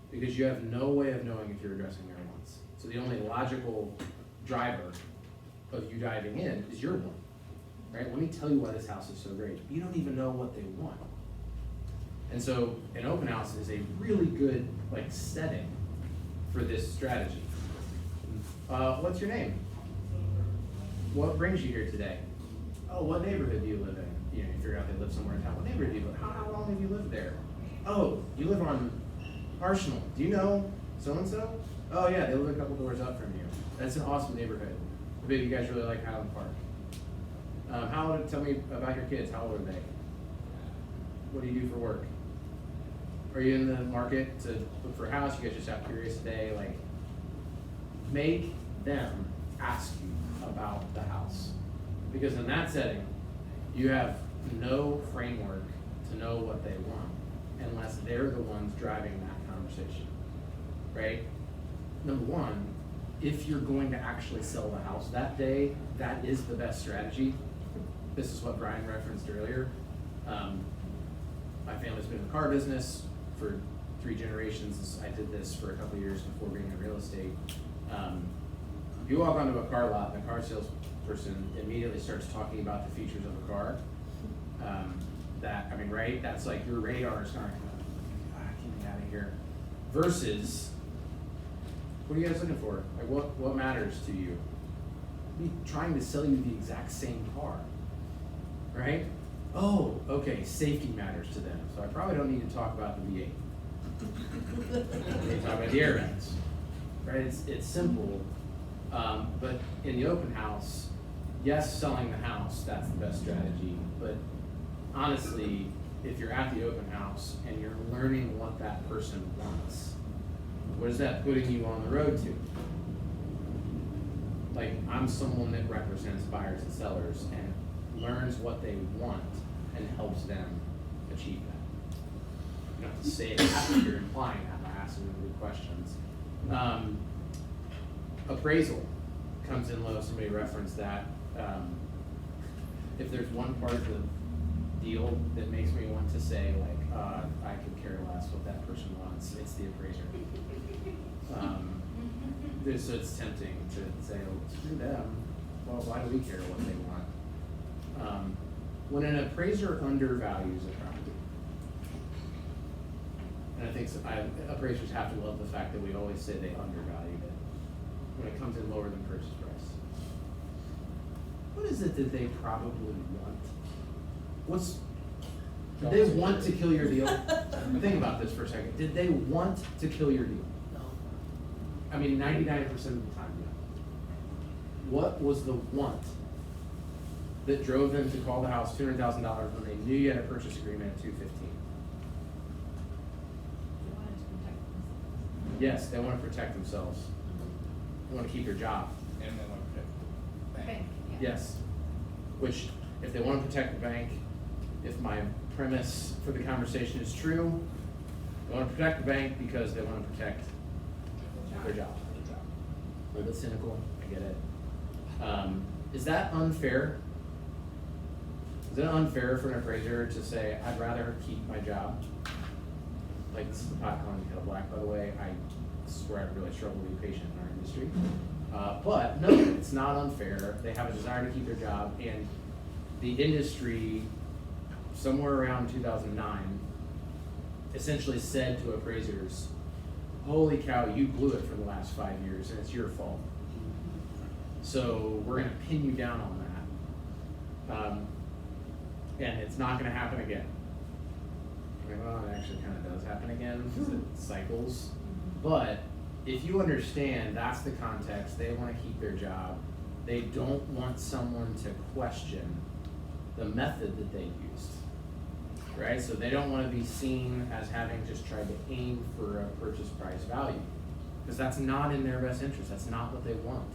Because you have no way of knowing if you're addressing their wants. So the only logical driver of you diving in is your want. Right? Let me tell you why this house is so great. You don't even know what they want. And so an open house is a really good setting for this strategy. What's your name? What brings you here today? Oh, what neighborhood do you live in? You know, you figure out they live somewhere in town. What neighborhood do you live in? How long have you lived there? Oh, you live on Arsenal. Do you know so-and-so? Oh yeah, they live a couple doors up from you. That's an awesome neighborhood. I bet you guys really like Highland Park. Tell me about your kids. How old are they? What do you do for work? Are you in the market to look for a house? You guys just out curious today? Make them ask you about the house. Because in that setting, you have no framework to know what they want unless they're the ones driving that conversation, right? Number one, if you're going to actually sell the house that day, that is the best strategy. This is what Brian referenced earlier. My family's been in the car business for 3 generations. I did this for a couple of years before being in real estate. If you walk onto a car lot, the car salesperson immediately starts talking about the features of a car. Right? That's like your radar is kind of, keep me out of here. Versus, what are you guys looking for? What matters to you? Me trying to sell you the exact same car, right? Oh, okay, safety matters to them, so I probably don't need to talk about the V8. They talk about the airbags, right? It's simple, but in the open house, yes, selling the house, that's the best strategy, but honestly, if you're at the open house and you're learning what that person wants, what is that putting you on the road to? I'm someone that represents buyers and sellers and learns what they want and helps them achieve that. You don't have to say it, but you're implying that by asking them good questions. Appraisal comes in low. Somebody referenced that. If there's one part of the deal that makes me want to say, I could care less what that person wants, it's the appraiser. So it's tempting to say, screw them. Well, why do we care what they want? When an appraiser undervalues a property, and I think appraisers have to love the fact that we always say they undervalued it when it comes in lower than purchase price. What is it that they probably want? Did they want to kill your deal? Think about this for a second. Did they want to kill your deal? No. 99% of the time, no. What was the want that drove them to call the house $200,000 when they knew you had a purchase agreement at $215,000? They wanted to protect themselves. Yes, they want to protect themselves. They want to keep their job. And then want to protect the bank. Bank, yeah. Yes. Which, if they want to protect the bank, if my premise for the conversation is true, they want to protect the bank because they want to protect their job. A little bit cynical, I get it. Is that unfair? Is it unfair for an appraiser to say, I'd rather keep my job? This is the pot calling the kettle black, by the way. I swear I really struggle to be patient in our industry. But no, it's not unfair. They have a desire to keep their job, and the industry, somewhere around 2009, essentially said to appraisers, holy cow, you blew it for the last 5 years, and it's your fault. So we're going to pin you down on that. And it's not going to happen again. Well, it actually kind of does happen again because it cycles. But if you understand that's the context, they wanna keep their job, they don't want someone to question the method that they used, right? So they don't wanna be seen as having just tried to aim for a purchase price value, because that's not in their best interest, that's not what they want.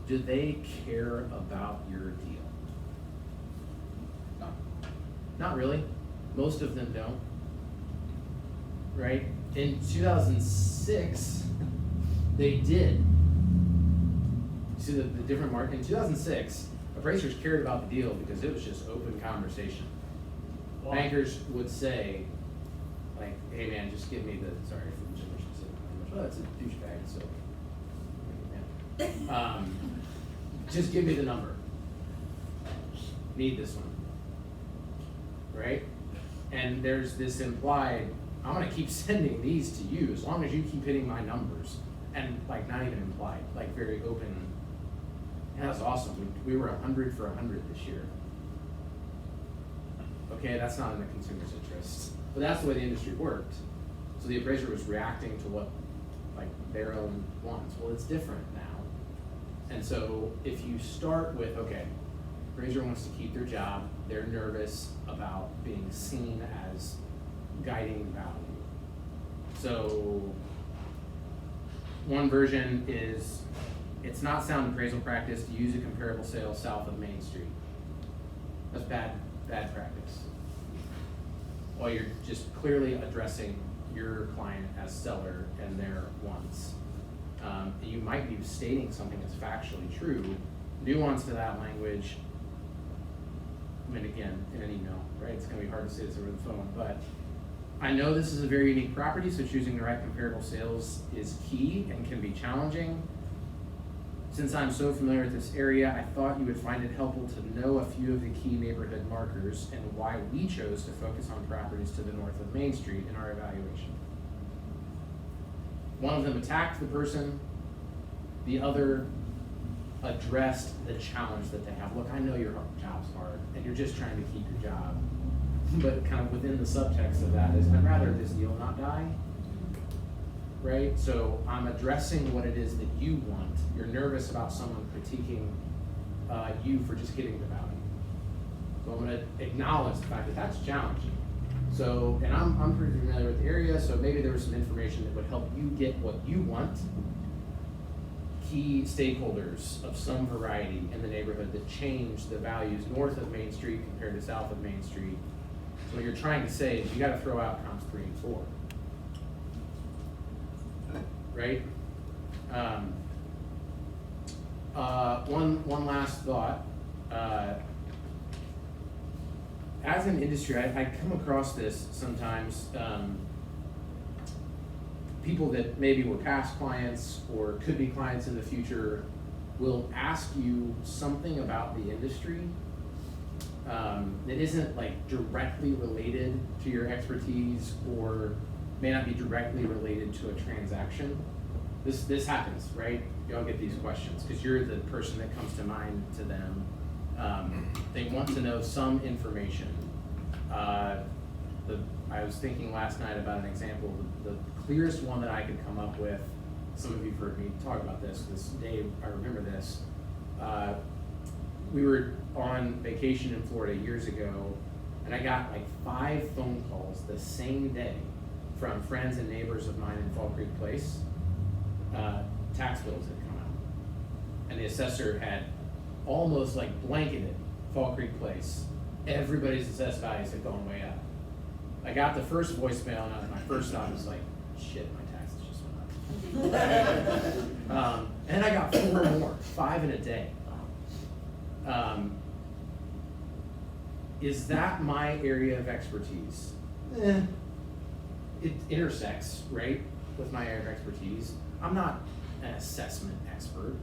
Do they care about your deal? No. Not really. Most of them don't. Right? In 2006, they did. You see the different market? In 2006, appraisers cared about the deal because it was just open conversation. Wow. Bankers would say, like, hey man, just give me the, sorry for the gender specific language, well, it's a douchebag, so. Yeah. Just give me the number. Need this one. Right? And there's this implied, I'm gonna keep sending these to you as long as you keep hitting my numbers. And like not even implied, like very open. And that's awesome. We were 100 for 100 this year. Okay, that's not in the consumer's interest. But that's the way the industry worked. So the appraiser was reacting to what like their own wants. Well, it's different now. And so if you start with, okay, appraiser wants to keep their job, they're nervous about being seen as guiding value. So one version is, it's not sound appraisal practice to use a comparable sale south of Main Street. That's bad practice. Well, you're just clearly addressing your client as seller and their wants. You might be stating something that's factually true. Nuance to that language, I mean, again, in an email, right? It's gonna be hard to say this over the phone, but I know this is a very unique property, so choosing the right comparable sales is key and can be challenging. Since I'm so familiar with this area, I thought you would find it helpful to know a few of the key neighborhood markers and why we chose to focus on properties to the north of Main Street in our evaluation. One of them attacked the person, the other addressed the challenge that they have. Look, I know your job's hard and you're just trying to keep your job, but kind of within the subtext of that is, I'd rather this deal not die, right? So I'm addressing what it is that you want. You're nervous about someone critiquing you for just getting the value. So I'm gonna acknowledge the fact that that's challenging. So, and I'm pretty familiar with the area, so maybe there was some information that would help you get what you want. Key stakeholders of some variety in the neighborhood that change the values north of Main Street compared to south of Main Street. So what you're trying to say is you gotta throw out comps 3 and 4. Right? One last thought. As an industry, I come across this sometimes. People that maybe were past clients or could be clients in the future will ask you something about the industry that isn't like directly related to your expertise or may not be directly related to a transaction. This happens, right? Y'all get these questions because you're the person that comes to mind to them. They want to know some information. I was thinking last night about an example. The clearest one that I could come up with, some of you've heard me talk about this day, I remember this. We were on vacation in Florida years ago, and I got like 5 phone calls the same day from friends and neighbors of mine in Fall Creek Place. Tax bills had come out, and the assessor had almost like blanketed Fall Creek Place. Everybody's assessed values had gone way up. I got the first voicemail, and my first thought was like, shit, my taxes just went up. And I got 4 more, 5 in a day. Is that my area of expertise? It intersects, right, with my area of expertise. I'm not an assessment expert.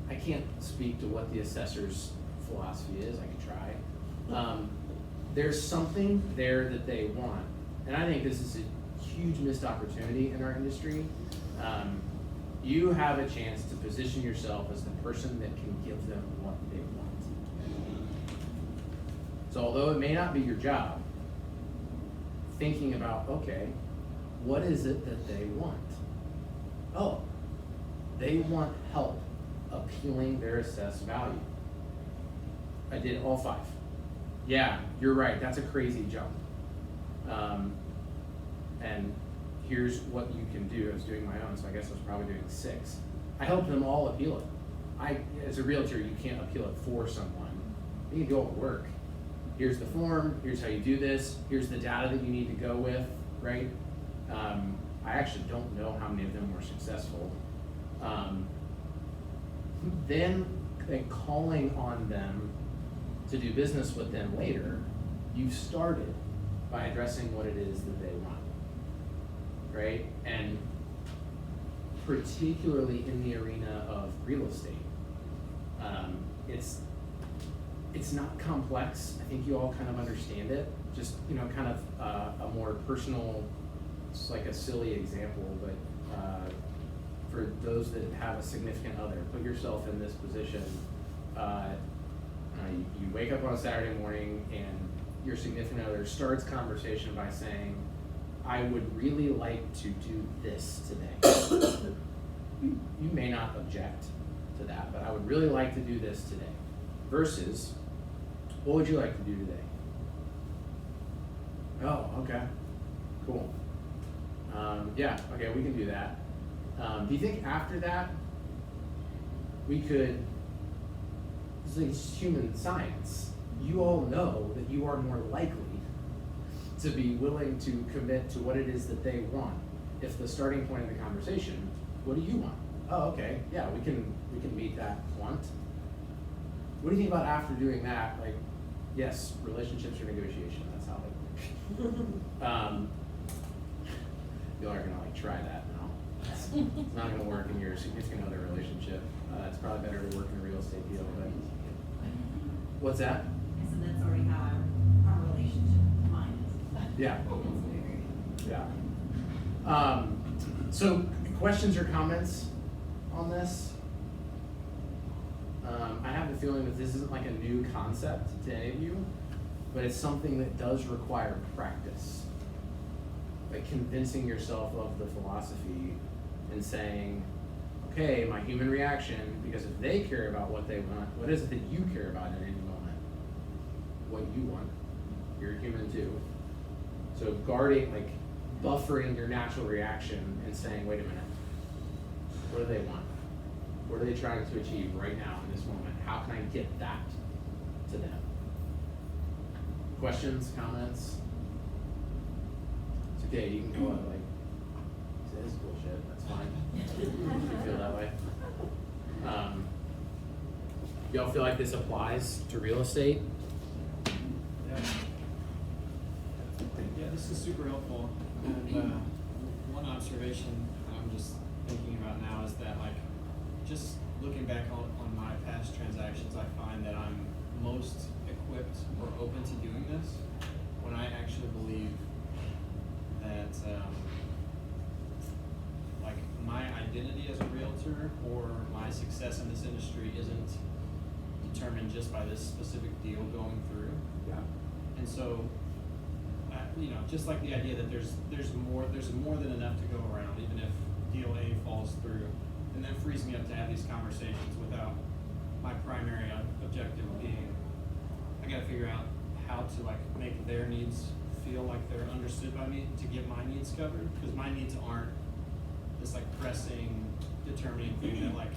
I can't speak to what the assessor's philosophy is. I could try. There's something there that they want, and I think this is a huge missed opportunity in our industry. You have a chance to position yourself as the person that can give them what they want. So although it may not be your job, thinking about, okay, what is it that they want? oh, they want help appealing their assessed value. I did all 5. Yeah, you're right, that's a crazy jump. And here's what you can do. I was doing my own, so I guess I was probably doing 6. I helped them all appeal it. As a realtor, you can't appeal it for someone. You can do all the work. Here's the form, here's how you do this, here's the data that you need to go with, right? I actually don't know how many of them were successful. Then calling on them to do business with them later, you've started by addressing what it is that they want, right? And particularly in the arena of real estate, it's not complex. I think you all kind of understand it. Just, kind of a more personal, it's like a silly example, but for those that have a significant other, put yourself in this position. You wake up on a Saturday morning and your significant other starts conversation by saying, I would really like to do this today. You may not object to that, but I would really like to do this today. Versus, what would you like to do today? Oh, okay, cool. Yeah, okay, we can do that. Do you think after that, we could, it's human science, you all know that you are more likely to be willing to commit to what it is that they want. If the starting point of the conversation, what do you want? Oh, okay, yeah, we can meet that want. What do you think about after doing that? Like, yes, relationships are negotiation, that's how they work. You are gonna try that now. It's not gonna work in your significant other relationship. It's probably better to work in a real estate deal, but. What's that? So that's already how our relationship with mine is. Yeah. Yeah. So questions or comments on this? I have the feeling that this isn't like a new concept to any of you, but it's something that does require practice. Like convincing yourself of the philosophy and saying, okay, my human reaction, because if they care about what they want, what is it that you care about in any moment? What you want. You're human too. So guarding, buffering your natural reaction and saying, wait a minute, what do they want? What are they trying to achieve right now in this moment? How can I get that to them? Questions, comments? It's okay, you can go out this is bullshit, that's fine. You feel that way? Y'all feel like this applies to real estate? Yeah, this is super helpful. And one observation I'm just thinking about now is that just looking back on my past transactions, I find that I'm most equipped or open to doing this when I actually believe that my identity as a realtor or my success in this industry isn't determined just by this specific deal going through. Yeah. And so, just like the idea that there's more than enough to go around, even if deal A falls through, and that frees me up to have these conversations without my primary objective being, I gotta figure out how to make their needs feel like they're understood by me to get my needs covered, because my needs aren't this pressing, determining thing that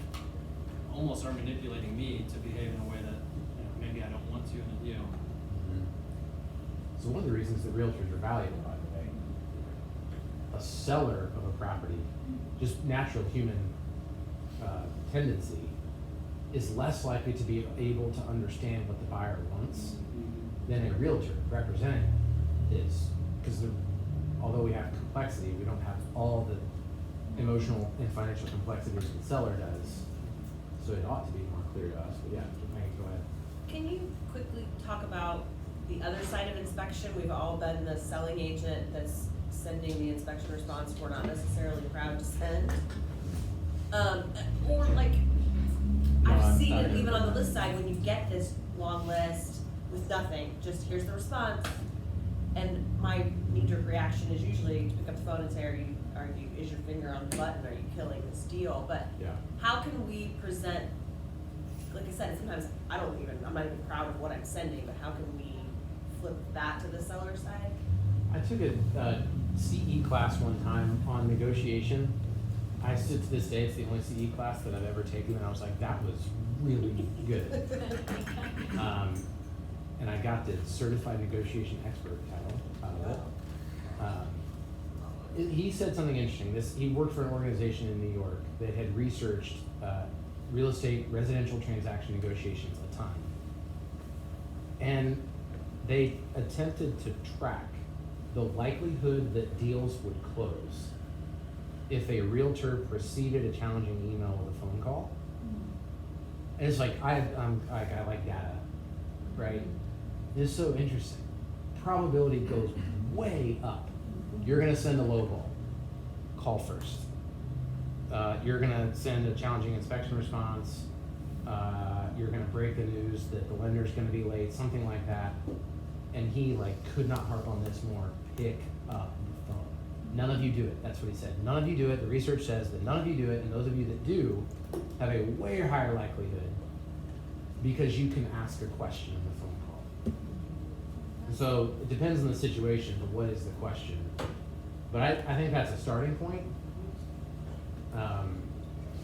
almost are manipulating me to behave in a way that maybe I don't want to in a deal. So one of the reasons that realtors are valuable, by the way, a seller of a property, just natural human tendency, is less likely to be able to understand what the buyer wants than a realtor representative is. Because although we have complexity, we don't have all the emotional and financial complexities that the seller does. So it ought to be more clear to us. But yeah, Maggie, go ahead. Can you quickly talk about the other side of inspection? We've all been the selling agent that's sending the inspection response we're not necessarily proud to send. Or I've seen it even on the list side when you get this long list with nothing, just here's the response. And my knee-jerk reaction is usually to pick up the phone and say, is your finger on the button, are you killing this deal? But Yeah. how can we present, like I said, sometimes I'm not even proud of what I'm sending, but how can we flip that to the seller side? I took a CE class one time on negotiation. I stood to this day, it's the only CE class that I've ever taken, and I was like, that was really good. And I got the certified negotiation expert title out of it. He said something interesting. He worked for an organization in New York that had researched real estate residential transaction negotiations a ton. And they attempted to track the likelihood that deals would close if a realtor preceded a challenging email with a phone call. And it's like, I like data, right? It's so interesting. Probability goes way up. You're gonna send a lowball, call first. You're gonna send a challenging inspection response. You're gonna break the news that the lender's gonna be late, something like that. And he could not harp on this more. Pick up the phone. None of you do it. That's what he said. None of you do it. The research says that none of you do it, and those of you that do have a way higher likelihood because you can ask a question in the phone call. And so it depends on the situation, but what is the question? But I think that's a starting point.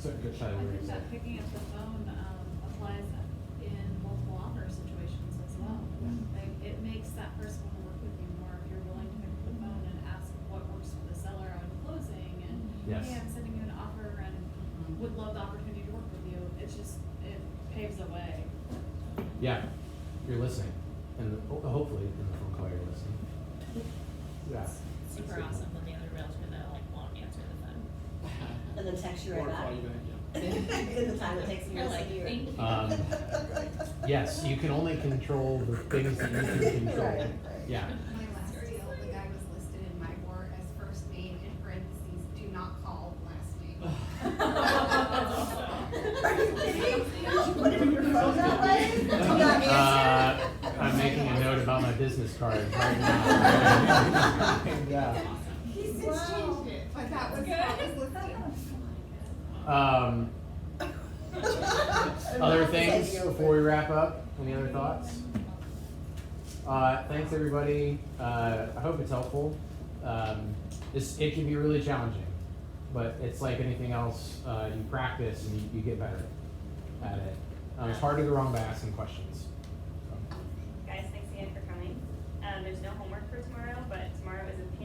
So good try to I word think it. that picking up the phone, applies in multiple offer situations as well. Like, it makes that person want to work with you more if you're willing to pick up the phone and ask what works for the seller on closing, and, Yes. hey, I'm sending you an offer and would love the opportunity to work with you. It's just, it paves the way. Yeah, you're listening, and hopefully in the phone call you're listening. Yeah. Super awesome when the other realtor that won't answer the phone. And then text you right Or back? call you back, yeah. In the time it takes me You're to like, send you. thank you. Yes, you can only control the things that you can control. Right, right. Yeah. My last deal, the guy was listed in my board as first name in parentheses, do not call last name. Are you kidding? Did you put it in your phone that way? Do not answer? I'm making a note about my business card right now. Yeah. He's since changed it, but that was how it was listed. Other things before we wrap up? Any other thoughts? Thanks everybody. I hope it's helpful. It can be really challenging, but it's like anything else. You practice and you get better at it. It's hard to go wrong by asking questions. Guys, thanks again for coming. There's no homework for tomorrow, but tomorrow is a